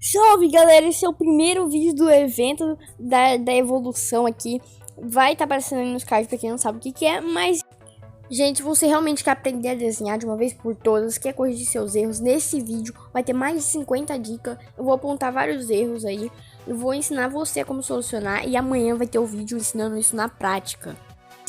Salve galera, esse é o primeiro vídeo do evento da evolução aqui. Vai estar aparecendo aí nos cards pra quem não sabe o que é, mas... Gente, se você realmente quer aprender a desenhar de uma vez por todas, quer corrigir seus erros, nesse vídeo vai ter mais de 50 dicas. Eu vou apontar vários erros aí, eu vou ensinar você como solucionar e amanhã vai ter o vídeo ensinando isso na prática.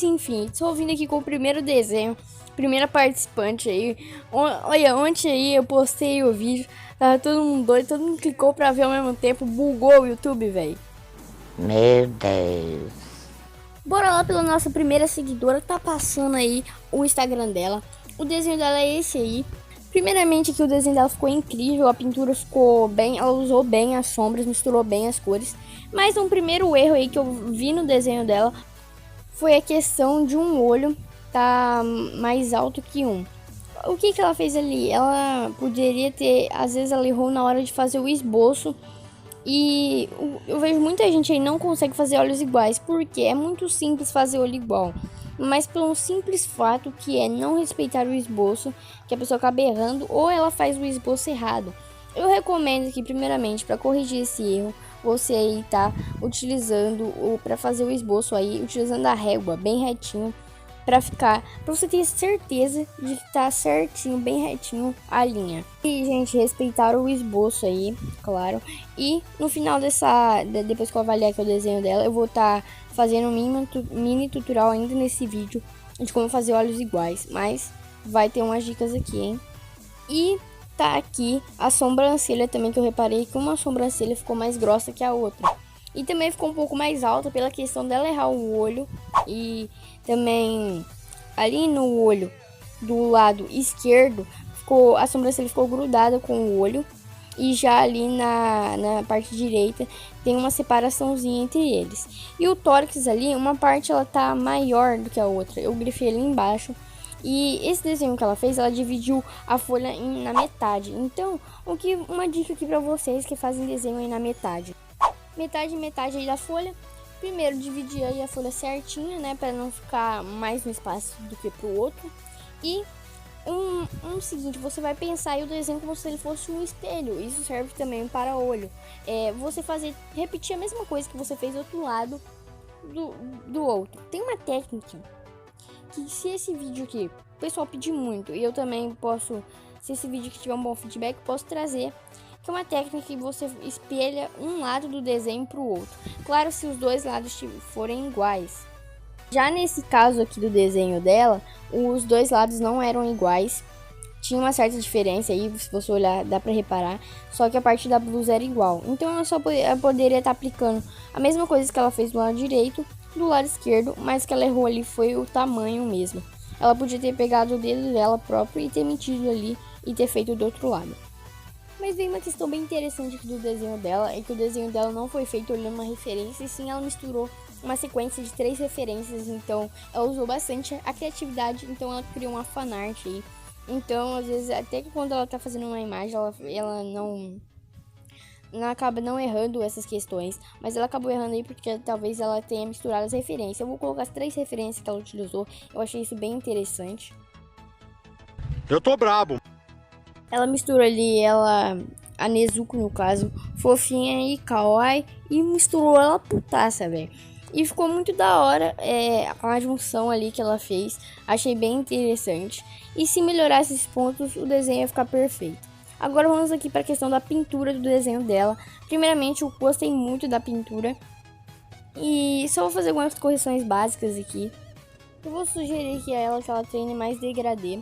Enfim, estou vindo aqui com o primeiro desenho, primeira participante aí. Olha, ontem aí eu postei o vídeo, tava todo mundo doido, todo mundo clicou pra ver ao mesmo tempo, bugou o YouTube, velho. Meu Deus. Bora lá pela nossa primeira seguidora, tá passando aí o Instagram dela. O desenho dela é esse aí. Primeiramente aqui o desenho dela ficou incrível, a pintura ficou bem, ela usou bem as sombras, misturou bem as cores. Mas um primeiro erro aí que eu vi no desenho dela foi a questão de um olho tá mais alto que um. O que ela fez ali? Ela poderia ter, às vezes ela errou na hora de fazer o esboço. E eu vejo muita gente aí não consegue fazer olhos iguais, porque é muito simples fazer olho igual. Mas por um simples fato que é não respeitar o esboço, que a pessoa acaba errando ou ela faz o esboço errado. Eu recomendo que primeiramente para corrigir esse erro, você aí tá utilizando para fazer o esboço aí, utilizando a régua bem retinho para você ter certeza de que tá certinho, bem retinho a linha. E gente, respeitar o esboço aí, claro. E no final depois que eu avaliar aqui o desenho dela, eu vou estar fazendo um mini tutorial ainda nesse vídeo de como fazer olhos iguais, mas vai ter umas dicas aqui, hein? E tá aqui a sobrancelha também, que eu reparei que uma sobrancelha ficou mais grossa que a outra. E também ficou um pouco mais alta pela questão dela errar o olho. E também ali no olho do lado esquerdo, a sobrancelha ficou grudada com o olho. E já ali na parte direita tem uma separaçãozinha entre eles. E o tórax ali, uma parte ela tá maior do que a outra. Eu grifei ali embaixo. E esse desenho que ela fez, ela dividiu a folha na metade. Então, uma dica aqui pra vocês que fazem desenho aí na metade. Metade e metade aí da folha. Primeiro dividir aí a folha certinha, né, para não ficar mais no espaço do que pro outro. E seguinte, você vai pensar aí o desenho como se ele fosse um espelho. Isso serve também para olho. Você repetir a mesma coisa que você fez do outro lado do outro. Tem uma técnica que, se esse vídeo aqui o pessoal pedir muito, e eu também posso, se esse vídeo aqui tiver um bom feedback, posso trazer, que é uma técnica que você espelha um lado do desenho para o outro. Claro, se os dois lados forem iguais. Já nesse caso aqui do desenho dela, os dois lados não eram iguais. Tinha uma certa diferença aí, se você olhar dá para reparar. Só que a parte da blusa era igual. Então ela poderia estar aplicando a mesma coisa que ela fez do lado direito, do lado esquerdo. Mas que ela errou ali foi o tamanho mesmo. Ela podia ter pegado o dedo dela próprio e ter metido ali e ter feito do outro lado. Mas vem uma questão bem interessante aqui do desenho dela, é que o desenho dela não foi feito olhando uma referência, e sim ela misturou uma sequência de 3 referências, então ela usou bastante a criatividade, então ela criou uma fanart aí. Então, às vezes, até que quando ela tá fazendo uma imagem, ela não acaba não errando essas questões, mas ela acabou errando aí porque talvez ela tenha misturado as referências. Eu vou colocar as 3 referências que ela utilizou, eu achei isso bem interessante. Eu tô brabo. Ela mistura ali, a Nezuko no caso, fofinha e kawaii, e misturou ela putaça, velho. E ficou muito da hora a junção ali que ela fez, achei bem interessante. E se melhorasse esses pontos, o desenho ia ficar perfeito. Agora vamos aqui para a questão da pintura do desenho dela. Primeiramente, eu gostei muito da pintura. E só vou fazer algumas correções básicas aqui. Eu vou sugerir que ela treine mais degradê.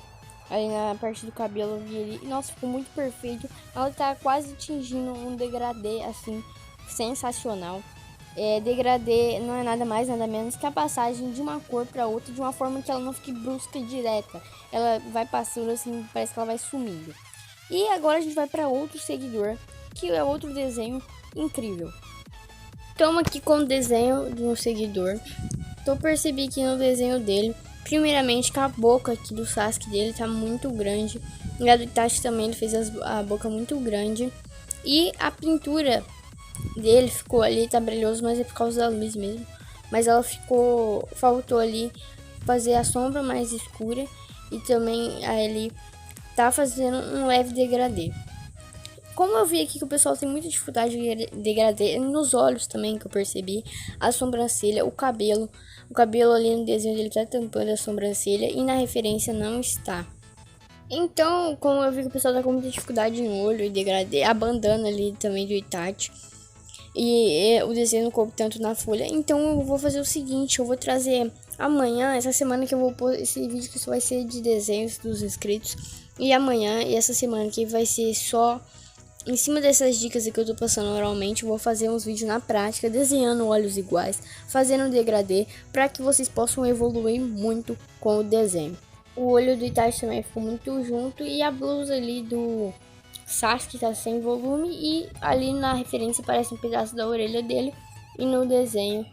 Aí na parte do cabelo eu vi ali. Nossa, ficou muito perfeito. Ela tá quase atingindo um degradê, assim, sensacional. Degradê não é nada mais, nada menos que a passagem de uma cor para outra, de uma forma que ela não fique brusca e direta. Ela vai passando assim, parece que ela vai sumindo. E agora a gente vai para outro seguidor, que é outro desenho incrível. Estamos aqui com o desenho de um seguidor. Então percebi que no desenho dele, primeiramente que a boca aqui do Sasuke dele tá muito grande. E a do Itachi também, ele fez a boca muito grande. E a pintura dele ficou ali, tá brilhoso, mas é por causa da luz mesmo. Mas ela faltou ali fazer a sombra mais escura. E também ele tá fazendo um leve degradê. como eu vi aqui que o pessoal tem muita dificuldade de degradê nos olhos também, que eu percebi, a sobrancelha, o cabelo ali no desenho dele tá tampando a sobrancelha e na referência não está. Então, como eu vi que o pessoal tá com muita dificuldade no olho e degradê, a bandana ali também do Itachi, e o desenho não coube tanto na folha, então eu vou fazer o seguinte, eu vou trazer amanhã, essa semana que eu vou pôr esse vídeo que só vai ser de desenhos dos inscritos, e amanhã e essa semana que vai ser só em cima dessas dicas que eu tô passando oralmente, eu vou fazer uns vídeos na prática, desenhando olhos iguais, fazendo degradê, para que vocês possam evoluir muito com o desenho. O olho do Itachi também ficou muito junto, e a blusa ali do Sasuke tá sem volume, e ali na referência aparece um pedaço da orelha dele, e no desenho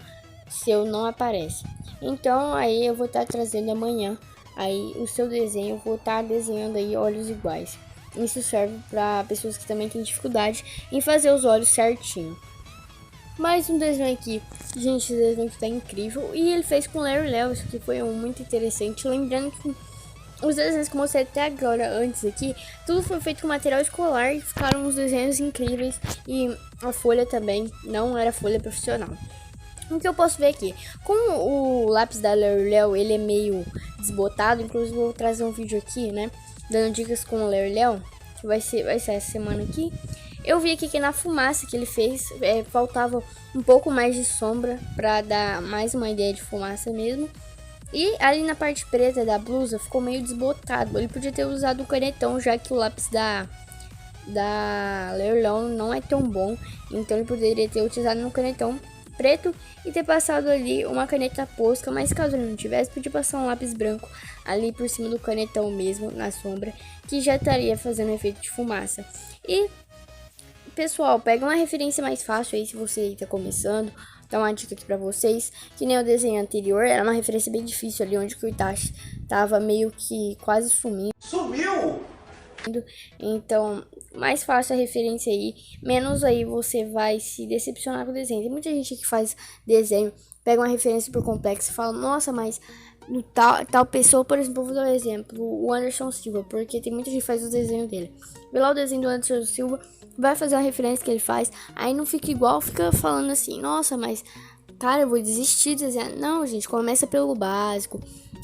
seu não aparece. Então aí eu vou estar trazendo amanhã aí o seu desenho, eu vou estar desenhando aí olhos iguais. Isso serve para pessoas que também têm dificuldade em fazer os olhos certinho. Mais um desenho aqui, gente, esse desenho que tá incrível, e ele fez com o Larry Lewis, que foi muito interessante. Lembrando que os desenhos que eu mostrei até agora, antes aqui, tudo foi feito com material escolar e ficaram uns desenhos incríveis. E a folha também não era folha profissional. O que eu posso ver aqui, como o lápis da Larry Leo, ele é meio desbotado, inclusive vou trazer um vídeo aqui, né, dando dicas com o Larry Leo, que vai ser essa semana aqui. Eu vi aqui que na fumaça que ele fez, faltava um pouco mais de sombra para dar mais uma ideia de fumaça mesmo. E ali na parte preta da blusa ficou meio desbotado. Ele podia ter usado o canetão, já que o lápis da Larry Leo não é tão bom. Então ele poderia ter utilizado no canetão preto e ter passado ali uma caneta posca. Mas caso ele não tivesse, podia passar um lápis branco ali por cima do canetão mesmo, na sombra, que já estaria fazendo efeito de fumaça. E pessoal, pega uma referência mais fácil aí se você está começando. Dá uma dica aqui pra vocês, que nem o desenho anterior, era uma referência bem difícil ali, onde o Itachi tava meio que quase sumindo. Sumiu! Então, mais fácil a referência aí, menos aí você vai se decepcionar com o desenho. Tem muita gente que faz desenho, pega uma referência por complexa e fala, nossa, mas tal pessoa, por exemplo, vou dar um exemplo, o Anderson Silva, porque tem muita gente que faz o desenho dele. Vê lá o desenho do Anderson Silva, vai fazer uma referência que ele faz, aí não fica igual, fica falando assim, nossa, mas cara, eu vou desistir de desenhar. Não, gente, começa pelo básico,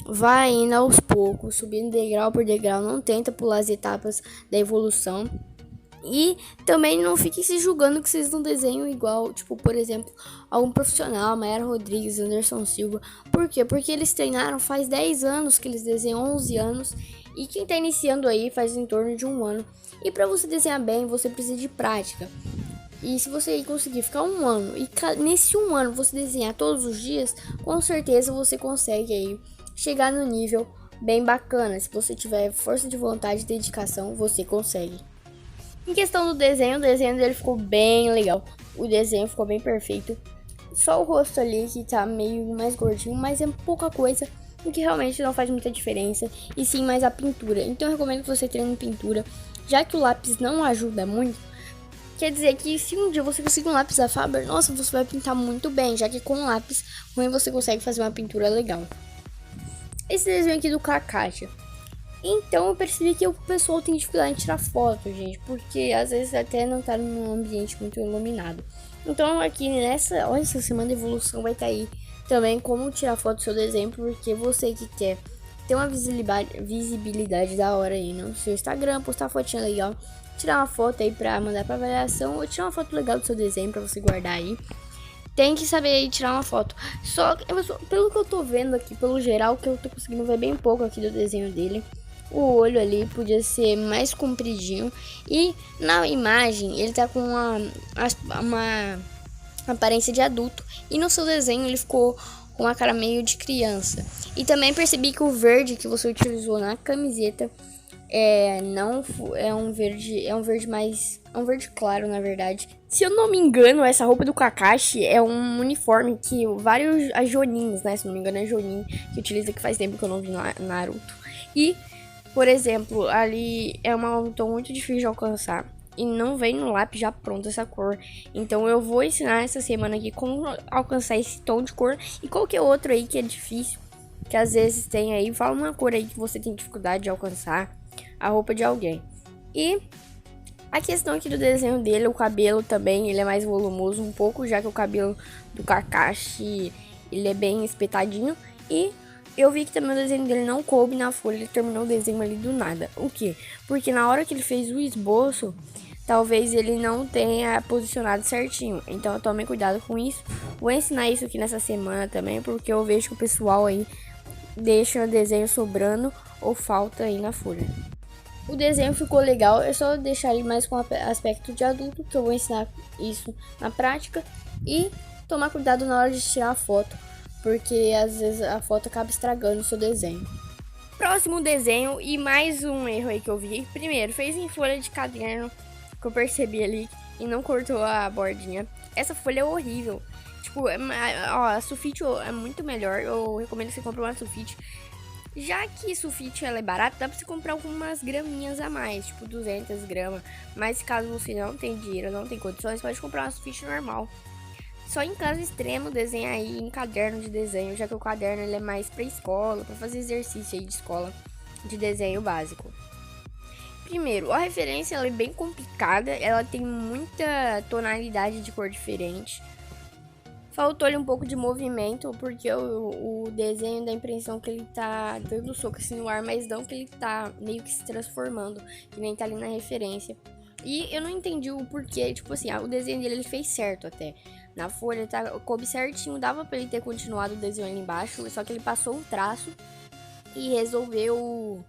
vai indo aos poucos, subindo degrau por degrau, não tenta pular as etapas da evolução. E também não fiquem se julgando que vocês não desenham igual, tipo, por exemplo, algum profissional, Mayara Rodrigues, Anderson Silva. Por quê? Porque eles treinaram faz 10 anos que eles desenham, 11 anos. E quem tá iniciando aí faz em torno de 1 ano. E pra você desenhar bem, você precisa de prática. E se você conseguir ficar 1 ano, e nesse 1 ano você desenhar todos os dias, com certeza você consegue aí chegar no nível bem bacana. Se você tiver força de vontade e dedicação, você consegue. Em questão do desenho, o desenho dele ficou bem legal. O desenho ficou bem perfeito. Só o rosto ali que tá meio mais gordinho, mas é pouca coisa, o que realmente não faz muita diferença. E sim mais a pintura. Então eu recomendo que você treine pintura, já que o lápis não ajuda muito. Quer dizer que se um dia você conseguir um lápis da Faber, nossa, você vai pintar muito bem, já que com um lápis ruim você consegue fazer uma pintura legal. Esse desenho aqui do Kakashi. Então eu percebi que o pessoal tem dificuldade em tirar foto, gente, porque às vezes até não tá num ambiente muito iluminado. Então aqui olha, essa semana de evolução vai estar aí também como tirar foto do seu desenho, porque você que quer ter uma visibilidade da hora aí no seu Instagram, postar fotinha legal, tirar uma foto aí pra mandar pra avaliação, ou tirar uma foto legal do seu desenho pra você guardar aí. Tem que saber aí tirar uma foto. Só que, pelo que eu tô vendo aqui, pelo geral, que eu tô conseguindo ver bem pouco aqui do desenho dele, o olho ali podia ser mais compridinho. E na imagem ele tá com uma aparência de adulto. E no seu desenho ele ficou com uma cara meio de criança. E também percebi que o verde que você utilizou na camiseta é um verde claro, na verdade. Se eu não me engano, essa roupa do Kakashi é um uniforme que vários Jonins, né? Se não me engano é Jonin que utiliza, que faz tempo que eu não vi Naruto. E, por exemplo, ali é um tom muito difícil de alcançar. E não vem no lápis já pronto essa cor. Então eu vou ensinar essa semana aqui como alcançar esse tom de cor. E qualquer outro aí que é difícil, que às vezes tem aí. Fala uma cor aí que você tem dificuldade de alcançar a roupa de alguém. E A questão aqui do desenho dele, o cabelo também, ele é mais volumoso um pouco, já que o cabelo do Kakashi, ele é bem espetadinho. E eu vi que também o desenho dele não coube na folha, ele terminou o desenho ali do nada. O quê? Porque na hora que ele fez o esboço, talvez ele não tenha posicionado certinho. Então tomem cuidado com isso. Vou ensinar isso aqui nessa semana também, porque eu vejo que o pessoal aí deixa o desenho sobrando ou falta aí na folha. O desenho ficou legal, é só deixar ele mais com aspecto de adulto, que eu vou ensinar isso na prática. E tomar cuidado na hora de tirar a foto, porque às vezes a foto acaba estragando o seu desenho. Próximo desenho, e mais um erro aí que eu vi. Primeiro, fez em folha de caderno, que eu percebi ali, e não cortou a bordinha. Essa folha é horrível. Tipo, a sulfite é muito melhor, eu recomendo que você compre uma sulfite. Já que sulfite ela é barata, dá pra você comprar algumas graminhas a mais, tipo 200 gramas. Mas caso você não tenha dinheiro, não tem condições, pode comprar uma sulfite normal. Só em caso extremo, desenha aí em caderno de desenho, já que o caderno ele é mais pra escola, pra fazer exercício aí de escola de desenho básico. Primeiro, a referência ela é bem complicada, ela tem muita tonalidade de cor diferente. Faltou-lhe um pouco de movimento, porque o desenho dá a impressão que ele tá dando soco assim no ar, mas não que ele tá meio que se transformando, que nem tá ali na referência. E eu não entendi o porquê, tipo assim, o desenho dele ele fez certo até. Na folha coube certinho, dava pra ele ter continuado o desenho ali embaixo, só que ele passou um traço e resolveu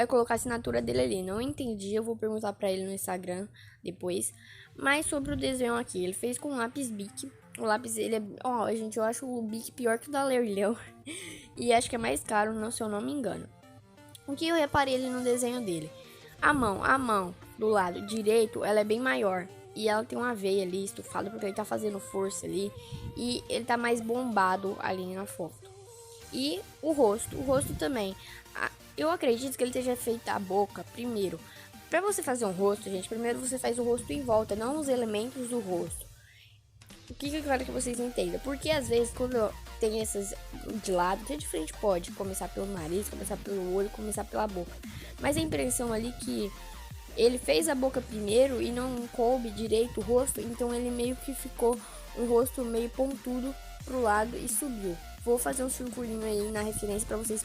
colocar a assinatura dele ali. Não entendi, eu vou perguntar pra ele no Instagram depois. Mas sobre o desenho aqui, ele fez com lápis Bic. O lápis, ele é... gente, eu acho o Bic pior que o da Lerleu. E acho que é mais caro, se eu não me engano. O que eu reparei ali no desenho dele? A mão do lado direito, ela é bem maior. E ela tem uma veia ali estufada, porque ele tá fazendo força ali. E ele tá mais bombado ali na foto. E o rosto também. Eu acredito que ele esteja feito a boca primeiro. Pra você fazer um rosto, gente, primeiro você faz o rosto em volta, não os elementos do rosto. O que eu quero que vocês entendam? Porque às vezes quando tem essas de lado, até de frente pode começar pelo nariz, começar pelo olho, começar pela boca. Mas a impressão ali que ele fez a boca primeiro e não coube direito o rosto, então ele meio que ficou um rosto meio pontudo pro lado e subiu. Vou fazer um circulinho aí na referência pra vocês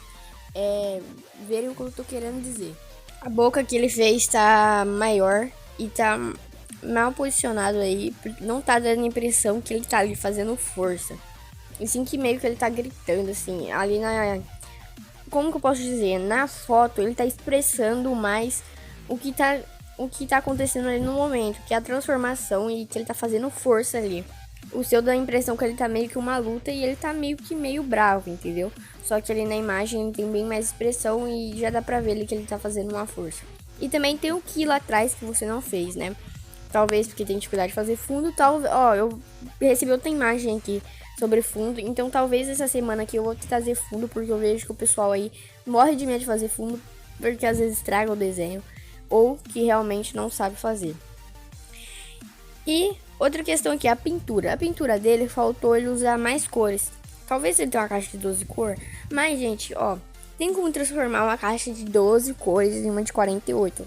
verem o que eu tô querendo dizer. A boca que ele fez tá maior e tá mal posicionado aí, não tá dando a impressão que ele tá ali fazendo força. E sim que meio que ele tá gritando, assim, ali como que eu posso dizer? Na foto ele tá expressando mais o que tá acontecendo ali no momento, que é a transformação e que ele tá fazendo força ali. O seu dá a impressão que ele tá meio que uma luta e ele tá meio bravo, entendeu? Só que ali na imagem ele tem bem mais expressão e já dá pra ver ali que ele tá fazendo uma força. E também tem o que lá atrás que você não fez, né? Talvez porque tem dificuldade de fazer fundo, eu recebi outra imagem aqui sobre fundo, então talvez essa semana aqui eu vou trazer fundo, porque eu vejo que o pessoal aí morre de medo de fazer fundo, porque às vezes estraga o desenho, ou que realmente não sabe fazer. E outra questão aqui é a pintura. A pintura dele faltou ele usar mais cores. Talvez ele tenha uma caixa de 12 cores, mas gente, tem como transformar uma caixa de 12 cores em uma de 48.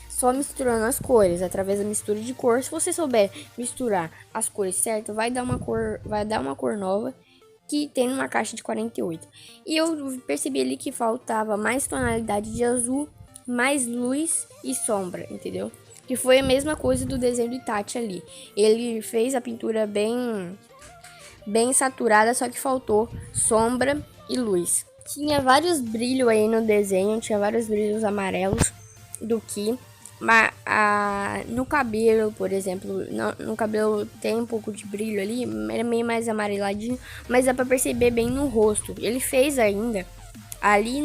Só misturando as cores, através da mistura de cor. Se você souber misturar as cores certas, vai dar uma cor nova que tem numa caixa de 48. E eu percebi ali que faltava mais tonalidade de azul, mais luz e sombra, entendeu? Que foi a mesma coisa do desenho do Itachi ali. Ele fez a pintura bem saturada, só que faltou sombra e luz. Tinha vários brilhos aí no desenho, tinha vários brilhos amarelos do Ki. Mas no cabelo, por exemplo, no cabelo tem um pouco de brilho ali, é meio mais amareladinho, mas dá pra perceber bem no rosto. Ele fez ainda ali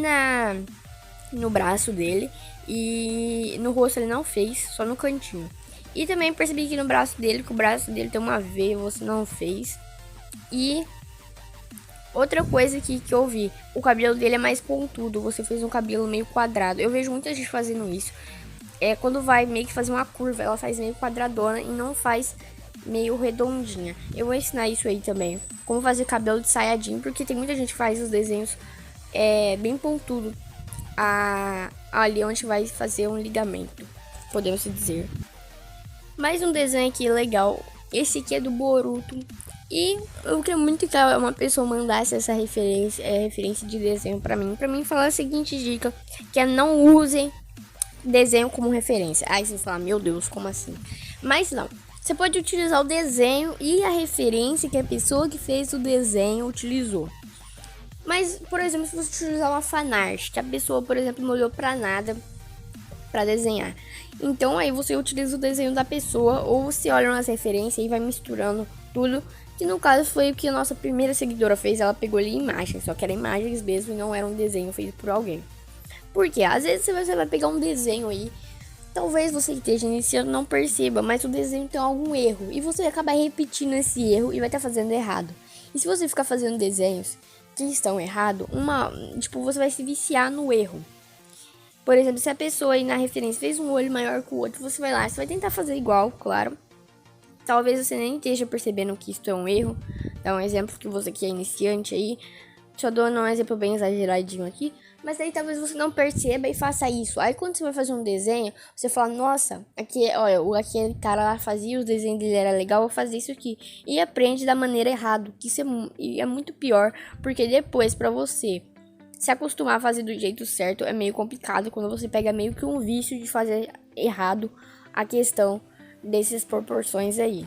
no braço dele e no rosto ele não fez, só no cantinho. E também percebi que no braço dele, que o braço dele tem uma veia, você não fez. E outra coisa aqui que eu vi, o cabelo dele é mais pontudo, você fez um cabelo meio quadrado. Eu vejo muita gente fazendo isso. Quando vai meio que fazer uma curva, ela faz meio quadradona e não faz meio redondinha. Eu vou ensinar isso aí também, como fazer cabelo de Saiyajin, porque tem muita gente que faz os desenhos bem pontudo ali onde vai fazer um ligamento. podemos dizer. Mais um desenho aqui legal. Esse aqui é do Boruto. E eu queria muito que uma pessoa mandasse essa referência de desenho pra mim. Pra mim falar a seguinte dica, que é não usem desenho como referência. Aí você fala, meu Deus, como assim? Mas não. Você pode utilizar o desenho e a referência que a pessoa que fez o desenho utilizou. Mas, por exemplo, se você utilizar uma fanart, que a pessoa, por exemplo, não olhou pra nada pra desenhar. Então aí você utiliza o desenho da pessoa ou você olha umas referências e vai misturando tudo. Que no caso foi o que a nossa primeira seguidora fez. Ela pegou ali imagens, só que eram imagens mesmo e não era um desenho feito por alguém. Porque às vezes você vai pegar um desenho aí, talvez você que esteja iniciando não perceba, mas o desenho tem algum erro. E você vai acabar repetindo esse erro e vai estar fazendo errado. E se você ficar fazendo desenhos que estão errados, você vai se viciar no erro. Por exemplo, se a pessoa aí na referência fez um olho maior que o outro, você vai lá, você vai tentar fazer igual, claro. Talvez você nem esteja percebendo que isso é um erro. Dá um exemplo que você que é iniciante aí. Só dou um exemplo bem exageradinho aqui. Mas daí talvez você não perceba e faça isso. Aí quando você vai fazer um desenho, você fala, nossa, aquele cara lá fazia, os desenhos dele era legal, vou fazer isso aqui. E aprende da maneira errada. Que isso é muito pior, porque depois pra você se acostumar a fazer do jeito certo é meio complicado. Quando você pega meio que um vício de fazer errado a questão dessas proporções aí.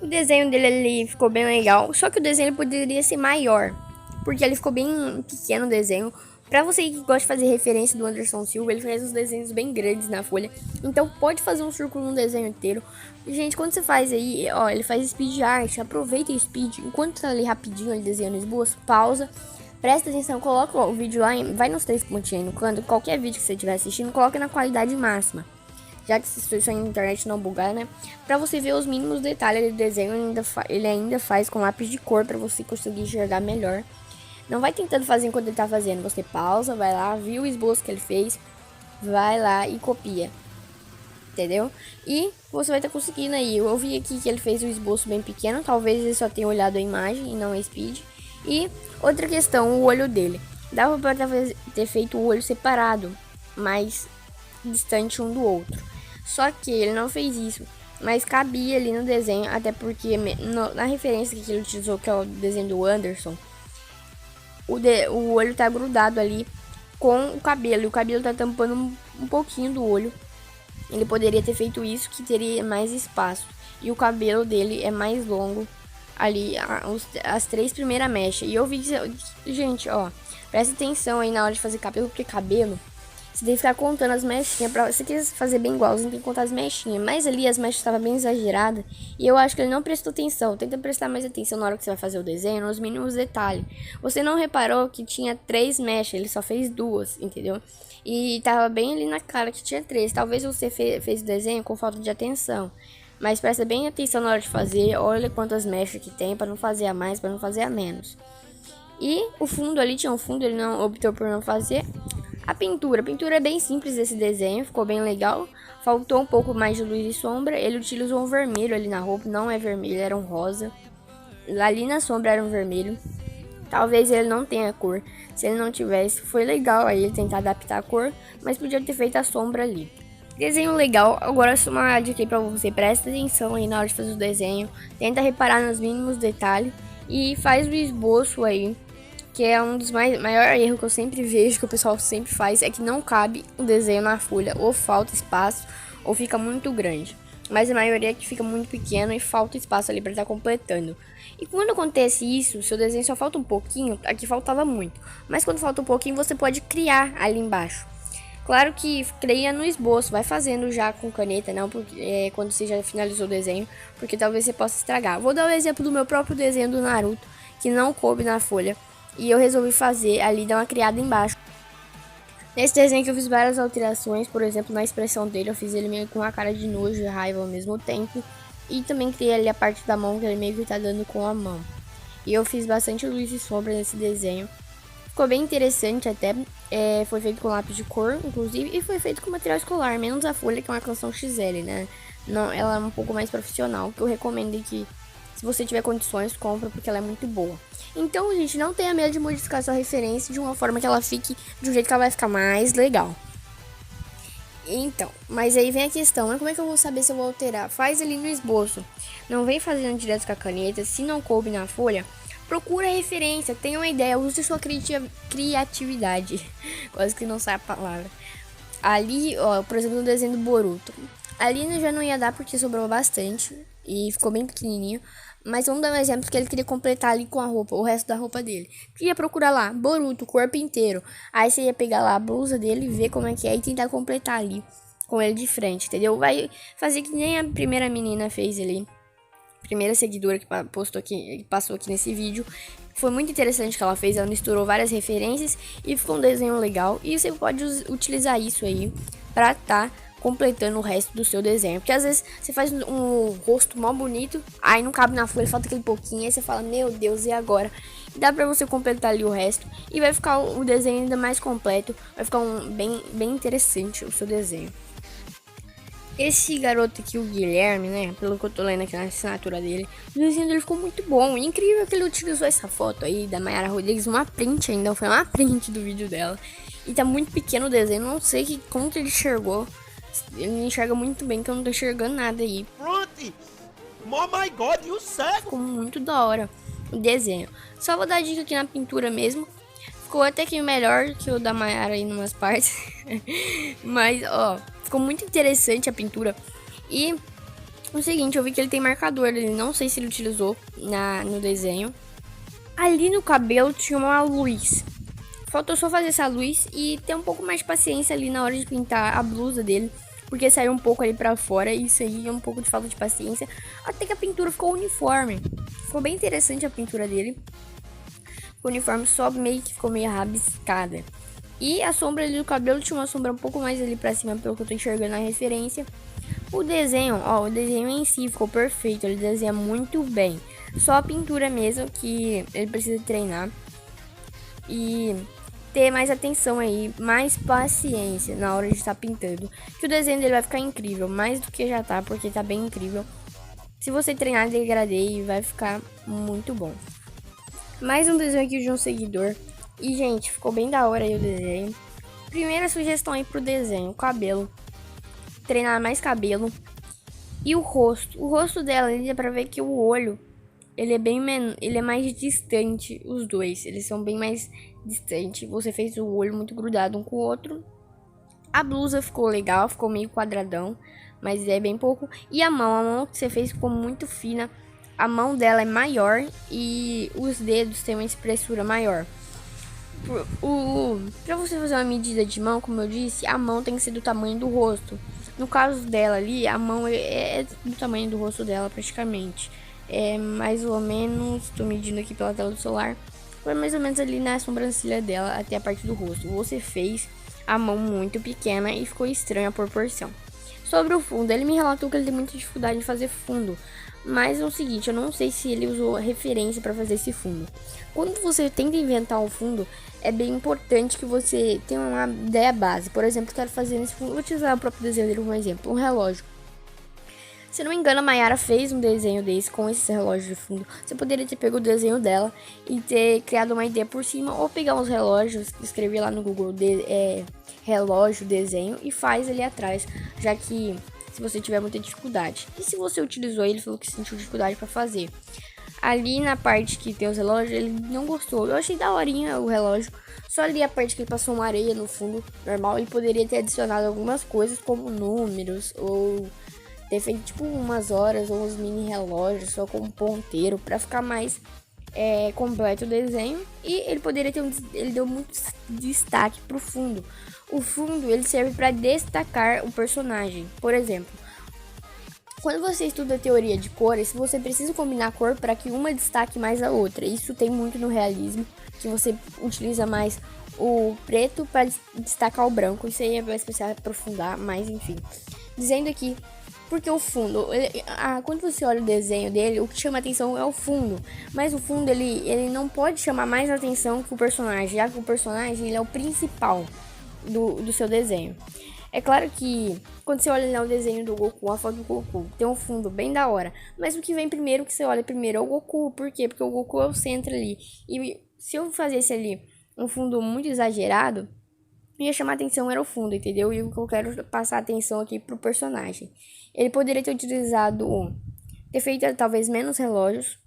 O desenho dele ele ficou bem legal, só que o desenho ele poderia ser maior, porque ele ficou bem pequeno o desenho. Pra você que gosta de fazer referência do Anderson Silva, ele faz uns desenhos bem grandes na folha, então pode fazer um círculo no desenho inteiro. Gente, quando você faz aí, ele faz speed art, aproveita o speed, enquanto tá ali rapidinho ele desenhando esboço, pausa, presta atenção, coloca o vídeo lá, vai nos 3 pontinhos aí no canto, qualquer vídeo que você estiver assistindo, coloca na qualidade máxima. Já que se sua internet não bugar, né? Pra você ver os mínimos detalhes do desenho, ele ainda faz com lápis de cor pra você conseguir enxergar melhor. Não vai tentando fazer enquanto ele tá fazendo. Você pausa, vai lá, viu o esboço que ele fez, vai lá e copia. Entendeu? E você vai estar conseguindo aí. Eu vi aqui que ele fez o esboço bem pequeno. Talvez ele só tenha olhado a imagem e não a speed. E outra questão, o olho dele. Dava pra ter feito o olho separado, mais distante um do outro. Só que ele não fez isso, mas cabia ali no desenho, até porque na referência que ele utilizou, que é o desenho do Anderson, o olho tá grudado ali com o cabelo, e o cabelo tá tampando um pouquinho do olho. Ele poderia ter feito isso, que teria mais espaço, e o cabelo dele é mais longo ali, as 3 primeiras mechas. E eu vi, gente, presta atenção aí na hora de fazer cabelo, porque cabelo você tem que ficar contando as mechinhas. Pra você quer fazer bem igualzinho, tem que contar as mechinhas. Mas ali as mechas estavam bem exageradas. E eu acho que ele não prestou atenção. Tenta prestar mais atenção na hora que você vai fazer o desenho, nos mínimos detalhes. Você não reparou que tinha 3 mechas, ele só fez 2, entendeu? E tava bem ali na cara que tinha 3. Talvez você fez o desenho com falta de atenção. Mas presta bem atenção na hora de fazer. Olha quantas mechas que tem, pra não fazer a mais, pra não fazer a menos. E o fundo ali, tinha um fundo, ele não optou por não fazer. A pintura é bem simples desse desenho, ficou bem legal. Faltou um pouco mais de luz e sombra. Ele utilizou um vermelho ali na roupa, não é vermelho, era um rosa. Ali na sombra era um vermelho. Talvez ele não tenha cor. Se ele não tivesse, foi legal aí ele tentar adaptar a cor, mas podia ter feito a sombra ali. Desenho legal. Agora só uma dica aí pra você, presta atenção aí na hora de fazer o desenho. Tenta reparar nos mínimos detalhes e faz o esboço aí. Que é um dos maiores erros que eu sempre vejo, que o pessoal sempre faz, é que não cabe o desenho na folha, ou falta espaço, ou fica muito grande. Mas a maioria é que fica muito pequeno e falta espaço ali para estar completando. E quando acontece isso, seu desenho só falta um pouquinho, aqui faltava muito. Mas quando falta um pouquinho, você pode criar ali embaixo. Claro que cria no esboço, vai fazendo já com caneta, não porque, quando você já finalizou o desenho, porque talvez você possa estragar. Vou dar um exemplo do meu próprio desenho do Naruto, que não coube na folha. E eu resolvi fazer ali, dar uma criada embaixo. Nesse desenho que eu fiz várias alterações, por exemplo, na expressão dele, eu fiz ele meio com uma cara de nojo e raiva ao mesmo tempo. E também criei ali a parte da mão, que ele meio que tá dando com a mão. E eu fiz bastante luz e sombra nesse desenho. Ficou bem interessante até, foi feito com lápis de cor, inclusive, e foi feito com material escolar, menos a folha, que é uma canção XL, né? Não, ela é um pouco mais profissional, que eu recomendo que, se você tiver condições, compra, porque ela é muito boa. Então, gente, não tenha medo de modificar sua referência de uma forma que ela fique de um jeito que ela vai ficar mais legal. Então, mas aí vem a questão, né? Como é que eu vou saber se eu vou alterar? Faz ali no esboço. Não vem fazendo direto com a caneta. Se não coube na folha, procura referência, tenha uma ideia, use sua criatividade. Quase que não sai a palavra. Ali, ó, por exemplo, no desenho do Boruto. Ali já não ia dar porque sobrou bastante e ficou bem pequenininho. Mas vamos dar um exemplo que ele queria completar ali com a roupa, o resto da roupa dele. Ia procurar lá, Boruto, corpo inteiro. Aí você ia pegar lá a blusa dele, ver como é que é e tentar completar ali com ele de frente, entendeu? Vai fazer que nem a primeira menina fez ali. Primeira seguidora que postou aqui, que passou aqui nesse vídeo. Foi muito interessante o que ela fez, ela misturou várias referências e ficou um desenho legal. E você pode utilizar isso aí pra completando o resto do seu desenho. Porque às vezes você faz um rosto mal bonito, aí não cabe na folha, falta aquele pouquinho, aí você fala, meu Deus, e agora? E dá pra você completar ali o resto e vai ficar o desenho ainda mais completo, vai ficar bem interessante o seu desenho. Esse garoto aqui, o Guilherme, né, pelo que eu tô lendo aqui na assinatura dele, o desenho dele ficou muito bom. Incrível que ele utilizou essa foto aí da Mayara Rodrigues, uma print ainda, foi uma print do vídeo dela. E tá muito pequeno o desenho, não sei como que ele enxergou. Ele enxerga muito bem, que eu não tô enxergando nada aí. Pronto! Oh my God, you suck! Ficou muito da hora o desenho. Só vou dar dica aqui na pintura mesmo. Ficou até que melhor que o da Mayara aí em umas partes. Mas, ó, ficou muito interessante a pintura. E o seguinte, eu vi que ele tem marcador. Ele não sei se ele utilizou no desenho. Ali no cabelo tinha uma luz. Faltou só fazer essa luz e ter um pouco mais de paciência ali na hora de pintar a blusa dele. Porque saiu um pouco ali pra fora e isso aí é um pouco de falta de paciência. Até que a pintura ficou uniforme. Ficou bem interessante a pintura dele. O uniforme só meio que ficou meio rabiscada. E a sombra ali do cabelo tinha uma sombra um pouco mais ali pra cima, pelo que eu tô enxergando na referência. O desenho, ó, o desenho em si ficou perfeito. Ele desenha muito bem. Só a pintura mesmo que ele precisa treinar. E ter mais atenção aí, mais paciência na hora de estar pintando, que o desenho dele vai ficar incrível, mais do que já tá, porque tá bem incrível. Se você treinar degradê, vai ficar muito bom. Mais um desenho aqui de um seguidor. E, gente, ficou bem da hora aí o desenho. Primeira sugestão aí pro desenho, o cabelo. Treinar mais cabelo. E o rosto. O rosto dela, ele dá pra ver que o olho, ele é mais distante, os dois. Eles são bem mais distantes. Você fez o olho muito grudado um com o outro. A blusa ficou legal, ficou meio quadradão, mas é bem pouco. E a mão que você fez ficou muito fina. A mão dela é maior e os dedos têm uma espessura maior. Pra você fazer uma medida de mão, como eu disse, a mão tem que ser do tamanho do rosto. No caso dela ali, a mão é do tamanho do rosto dela praticamente. É mais ou menos, tô medindo aqui pela tela do celular, foi mais ou menos ali na sobrancelha dela até a parte do rosto. Você fez a mão muito pequena e ficou estranha a proporção. Sobre o fundo, ele me relatou que ele tem muita dificuldade em fazer fundo. Mas é o seguinte, eu não sei se ele usou referência para fazer esse fundo. Quando você tenta inventar um fundo, é bem importante que você tenha uma ideia base. Por exemplo, quero fazer nesse fundo, vou utilizar o próprio desenho dele como exemplo, um relógio. Se não me engano, a Mayara fez um desenho desse com esse relógio de fundo. Você poderia ter pego o desenho dela e ter criado uma ideia por cima, ou pegar uns relógios, escrever lá no Google relógio, desenho, e faz ali atrás, já que se você tiver muita dificuldade. E se você utilizou ele, falou que sentiu dificuldade para fazer. Ali na parte que tem os relógios, ele não gostou. Eu achei daorinha o relógio. Só ali a parte que ele passou uma areia no fundo, normal, ele poderia ter adicionado algumas coisas, como números, ou ter feito tipo umas horas ou uns mini relógios só com um ponteiro para ficar mais completo o desenho. E ele poderia ter ele deu muito destaque pro fundo. O fundo ele serve para destacar o personagem. Por exemplo, quando você estuda teoria de cores, você precisa combinar a cor para que uma destaque mais a outra. Isso tem muito no realismo, que você utiliza mais o preto para destacar o branco. Isso aí é mais para aprofundar, mas enfim. Dizendo aqui, porque o fundo, quando você olha o desenho dele, o que chama atenção é o fundo. Mas o fundo, ele não pode chamar mais atenção que o personagem, já que o personagem ele é o principal do seu desenho. É claro que quando você olha lá o desenho do Goku, a foto do Goku, tem um fundo bem da hora. Mas o que vem primeiro, que você olha primeiro é o Goku. Por quê? Porque o Goku é o centro ali. E se eu fizesse ali um fundo muito exagerado, ia chamar atenção era o fundo, entendeu? E o que eu quero passar atenção aqui pro personagem. Ele poderia ter utilizado, ter feito talvez menos relógios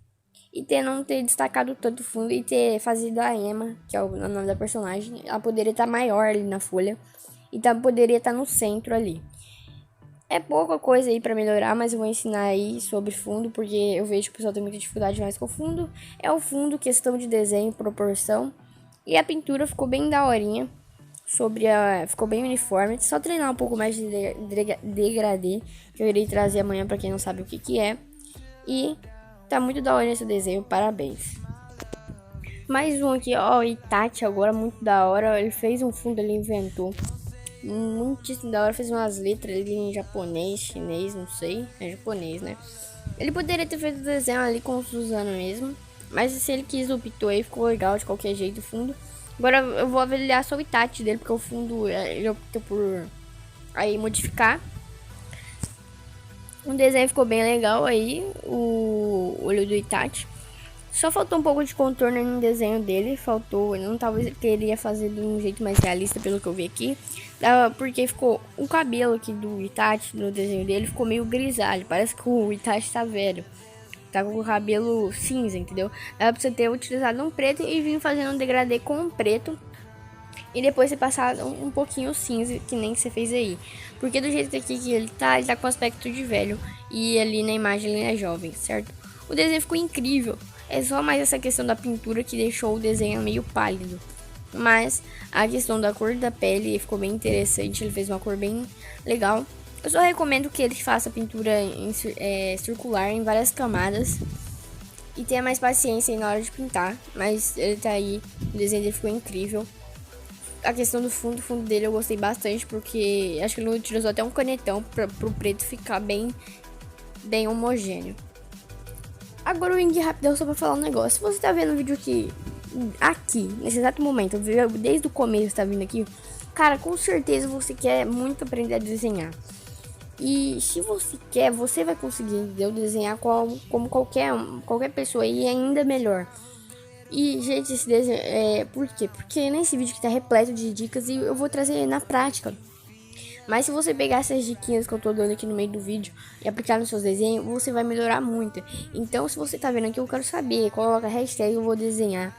e não ter destacado tanto o fundo e ter fazido a Emma, que é o nome da personagem, ela poderia estar maior ali na folha e poderia estar no centro ali. É pouca coisa aí pra melhorar, mas eu vou ensinar aí sobre fundo, porque eu vejo que o pessoal tem muita dificuldade mais com o fundo. É o fundo, questão de desenho, proporção. E a pintura ficou bem daorinha, ficou bem uniforme. Só treinar um pouco mais de degradê, que eu irei trazer amanhã pra quem não sabe o que é. E tá muito daorinha esse desenho, parabéns. Mais um aqui, ó, o Itachi agora, muito da hora. Ele fez um fundo, ele inventou. Muitíssimo da hora, fez umas letras ali em japonês, chinês, não sei, é japonês, né? Ele poderia ter feito o desenho ali com o Suzano mesmo, mas se ele quis optou aí, ficou legal de qualquer jeito o fundo. Agora eu vou avaliar só o Itachi dele, porque o fundo ele optou por aí modificar. O desenho ficou bem legal aí, o olho do Itachi. Só faltou um pouco de contorno no desenho dele, talvez ele queria fazer de um jeito mais realista, pelo que eu vi aqui. Porque ficou o cabelo aqui do Itachi no desenho dele ficou meio grisalho, parece que o Itachi tá velho. Tá com o cabelo cinza, entendeu? Dá pra você ter utilizado um preto e vir fazendo um degradê com um preto. E depois você passar um pouquinho cinza, que nem você fez aí. Porque do jeito aqui que ele tá com aspecto de velho. E ali na imagem ele é jovem, certo? O desenho ficou incrível. É só mais essa questão da pintura que deixou o desenho meio pálido. Mas a questão da cor da pele ficou bem interessante. Ele fez uma cor bem legal. Eu só recomendo que ele faça pintura circular em várias camadas. E tenha mais paciência aí na hora de pintar. Mas ele tá aí. O desenho dele ficou incrível. A questão do fundo, o fundo dele eu gostei bastante. Porque acho que ele utilizou até um canetão pro preto ficar bem homogêneo. Agora eu vim aqui rapidão só pra falar um negócio. Se você tá vendo o vídeo aqui, nesse exato momento, desde o começo tá vindo aqui, cara, com certeza você quer muito aprender a desenhar. E se você quer, você vai conseguir, entendeu? Desenhar como qualquer pessoa e ainda melhor. E, gente, esse desenho por quê? Porque nesse vídeo que tá repleto de dicas e eu vou trazer na prática. Mas se você pegar essas diquinhas que eu tô dando aqui no meio do vídeo e aplicar nos seus desenhos, você vai melhorar muito. Então, se você tá vendo aqui, eu quero saber, coloca a hashtag eu vou desenhar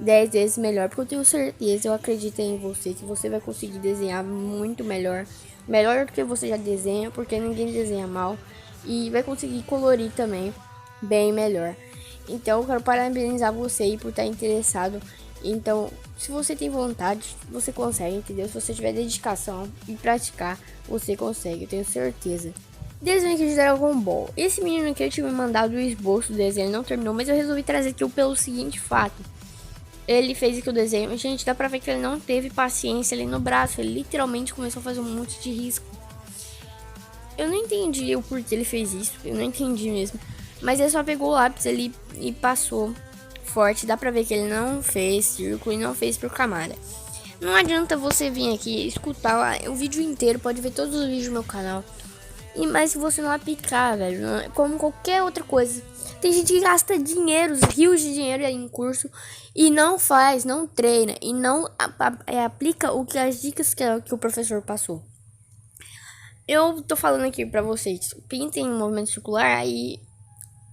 10 vezes melhor. Porque eu tenho certeza, eu acredito em você, que você vai conseguir desenhar muito melhor. Melhor do que você já desenha, porque ninguém desenha mal. E vai conseguir colorir também bem melhor. Então, eu quero parabenizar você aí por estar interessado. Então, se você tem vontade, você consegue, entendeu? Se você tiver dedicação e praticar, você consegue, eu tenho certeza. Desenho aqui de Dragon Ball. Esse menino aqui eu tinha me mandado o esboço do desenho, não terminou, mas eu resolvi trazer aqui pelo seguinte fato. Ele fez aqui o desenho, gente, dá pra ver que ele não teve paciência ali no braço, ele literalmente começou a fazer um monte de risco. Eu não entendi o porquê ele fez isso, eu não entendi mesmo. Mas ele só pegou o lápis ali e passou forte, dá pra ver que ele não fez círculo e não fez por camada. Não adianta você vir aqui escutar o vídeo inteiro, pode ver todos os vídeos do meu canal. Mas se você não aplicar, velho, como qualquer outra coisa. Tem gente que gasta dinheiro, rios de dinheiro aí em curso e não faz, não treina e não aplica as dicas que o professor passou. Eu tô falando aqui pra vocês, pintem em movimento circular aí.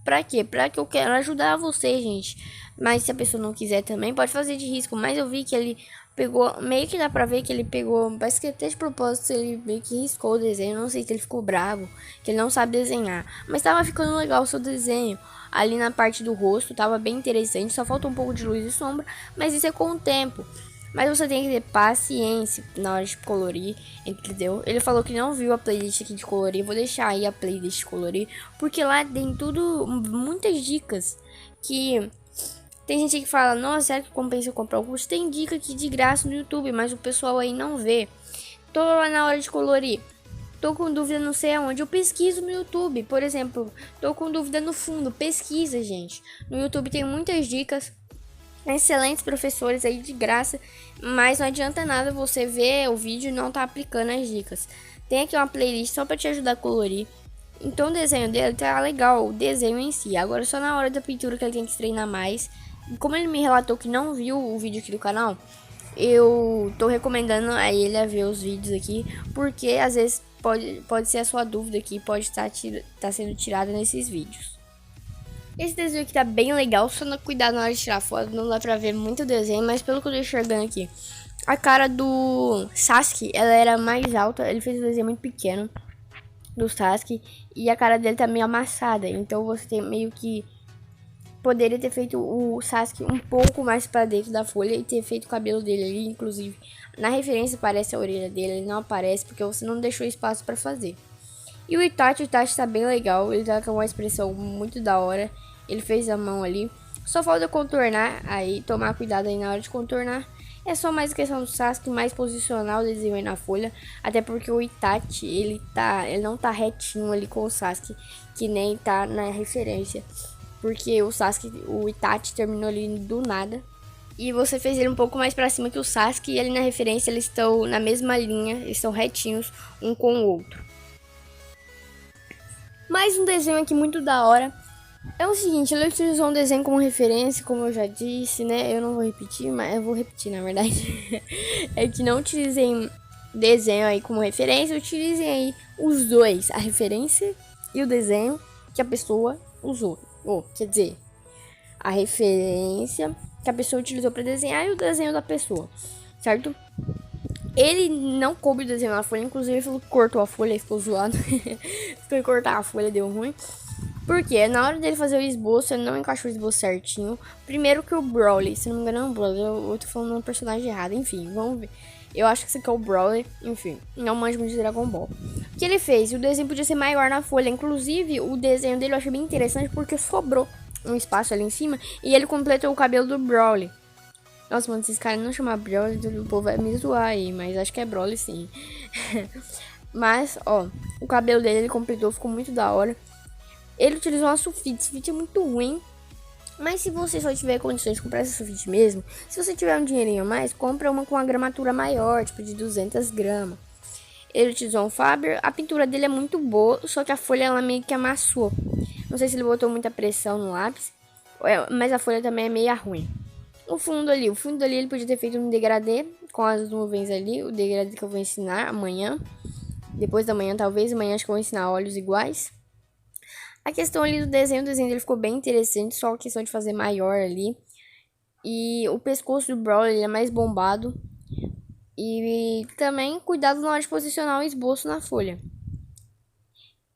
Pra quê? Pra que eu quero ajudar você, gente. Mas se a pessoa não quiser também, pode fazer de risco. Mas eu vi que ele pegou, meio que dá pra ver que ele pegou, parece que até de propósito ele meio que riscou o desenho. Não sei se ele ficou bravo, que ele não sabe desenhar. Mas tava ficando legal o seu desenho. Ali na parte do rosto, tava bem interessante. Só falta um pouco de luz e sombra, mas isso é com o tempo. Mas você tem que ter paciência na hora de colorir, entendeu? Ele falou que não viu a playlist aqui de colorir. Vou deixar aí a playlist de colorir, porque lá tem tudo, muitas dicas. Que tem gente que fala, nossa, será que compensa eu comprar o curso? Tem dica aqui de graça no YouTube, mas o pessoal aí não vê. Tô lá na hora de colorir, tô com dúvida não sei aonde, eu pesquiso no YouTube. Por exemplo, tô com dúvida no fundo, pesquisa, gente. No YouTube tem muitas dicas. Excelentes professores aí de graça, mas não adianta nada você ver o vídeo e não tá aplicando as dicas. Tem aqui uma playlist só para te ajudar a colorir. Então o desenho dele tá legal, o desenho em si. Agora só na hora da pintura que ele tem que treinar mais. Como ele me relatou que não viu o vídeo aqui do canal, eu tô recomendando a ele a ver os vídeos aqui, porque às vezes pode ser a sua dúvida que pode estar sendo tirada nesses vídeos. Esse desenho aqui tá bem legal, só não cuidar na hora de tirar foto, não dá pra ver muito o desenho, mas pelo que eu tô enxergando aqui, a cara do Sasuke, ela era mais alta, ele fez um desenho muito pequeno do Sasuke, e a cara dele tá meio amassada, então você tem meio que poderia ter feito o Sasuke um pouco mais pra dentro da folha e ter feito o cabelo dele ali, inclusive na referência aparece a orelha dele, ele não aparece porque você não deixou espaço pra fazer. E o Itachi tá bem legal, ele tá com uma expressão muito da hora, ele fez a mão ali, só falta contornar, aí tomar cuidado aí na hora de contornar. É só mais questão do Sasuke mais posicionar o desenho aí na folha, até porque o Itachi, ele não tá retinho ali com o Sasuke, que nem tá na referência, porque o Itachi terminou ali do nada. E você fez ele um pouco mais pra cima que o Sasuke, e ali na referência eles estão na mesma linha, eles estão retinhos um com o outro. Mais um desenho aqui muito da hora. É o seguinte, ele utilizou um desenho como referência, como eu já disse, né? Eu não vou repetir, mas eu vou repetir, na verdade. É que não utilizem desenho aí como referência, utilizem aí os dois, a referência e o desenho que a pessoa usou. Quer dizer, a referência que a pessoa utilizou para desenhar e o desenho da pessoa, certo? Ele não coube o desenho na folha, inclusive ele cortou a folha e ficou zoado. Foi cortar a folha, deu ruim. Porque na hora dele fazer o esboço, ele não encaixou o esboço certinho. Primeiro que o Broly, se não me engano é um Broly, eu tô falando um personagem errado, enfim, vamos ver. Eu acho que esse aqui é o Broly, enfim, não manjo muito de Dragon Ball. O que ele fez? O desenho podia ser maior na folha, inclusive o desenho dele eu achei bem interessante porque sobrou um espaço ali em cima e ele completou o cabelo do Broly. Nossa, mano, esses caras não chamam Broly, o povo vai me zoar aí, mas acho que é Broly sim. Mas, ó, o cabelo dele ele completou, ficou muito da hora. Ele utilizou uma sulfite, sulfite é muito ruim. Mas se você só tiver condições de comprar essa sulfite mesmo, se você tiver um dinheirinho a mais, compra uma com uma gramatura maior, tipo de 200 gramas. Ele utilizou um Faber, a pintura dele é muito boa, só que a folha ela meio que amassou. Não sei se ele botou muita pressão no lápis, mas a folha também é meio ruim. O fundo ali ele podia ter feito um degradê com as nuvens ali, o degradê que eu vou ensinar amanhã. Depois da manhã talvez, amanhã acho que eu vou ensinar olhos iguais. A questão ali do desenho, o desenho dele ficou bem interessante, só a questão de fazer maior ali. E o pescoço do Broly ele é mais bombado. E também cuidado na hora de posicionar o esboço na folha.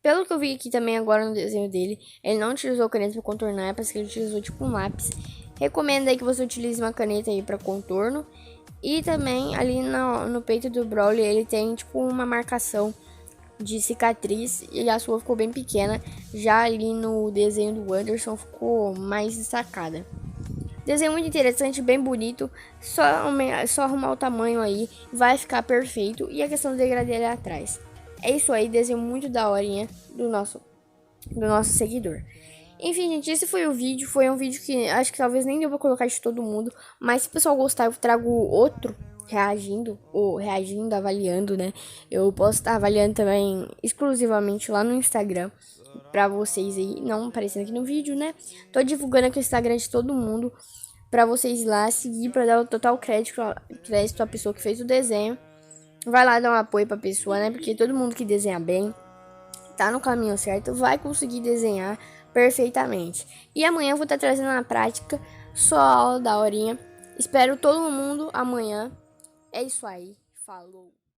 Pelo que eu vi aqui também agora no desenho dele, ele não utilizou caneta para contornar, parece que ele utilizou tipo um lápis. Recomendo aí que você utilize uma caneta aí para contorno. E também ali no peito do Broly ele tem tipo uma marcação de cicatriz e a sua ficou bem pequena. Já ali no desenho do Anderson ficou mais destacada. Desenho muito interessante, bem bonito. Só arrumar o tamanho aí, vai ficar perfeito. E a questão do degradê ali atrás. É isso aí, desenho muito daorinha do nosso seguidor. Enfim, gente, esse foi o vídeo. Foi um vídeo que acho que talvez nem deu pra colocar de todo mundo. Mas se o pessoal gostar, eu trago outro reagindo, avaliando, né? Eu posso estar avaliando também exclusivamente lá no Instagram pra vocês aí, não aparecendo aqui no vídeo, né? Tô divulgando aqui o Instagram de todo mundo pra vocês ir lá seguir, pra dar o total crédito à pessoa que fez o desenho. Vai lá dar um apoio pra pessoa, né? Porque todo mundo que desenha bem tá no caminho certo, vai conseguir desenhar perfeitamente. E amanhã eu vou estar trazendo na prática só a aula da horinha. Espero todo mundo amanhã. É isso aí. Falou.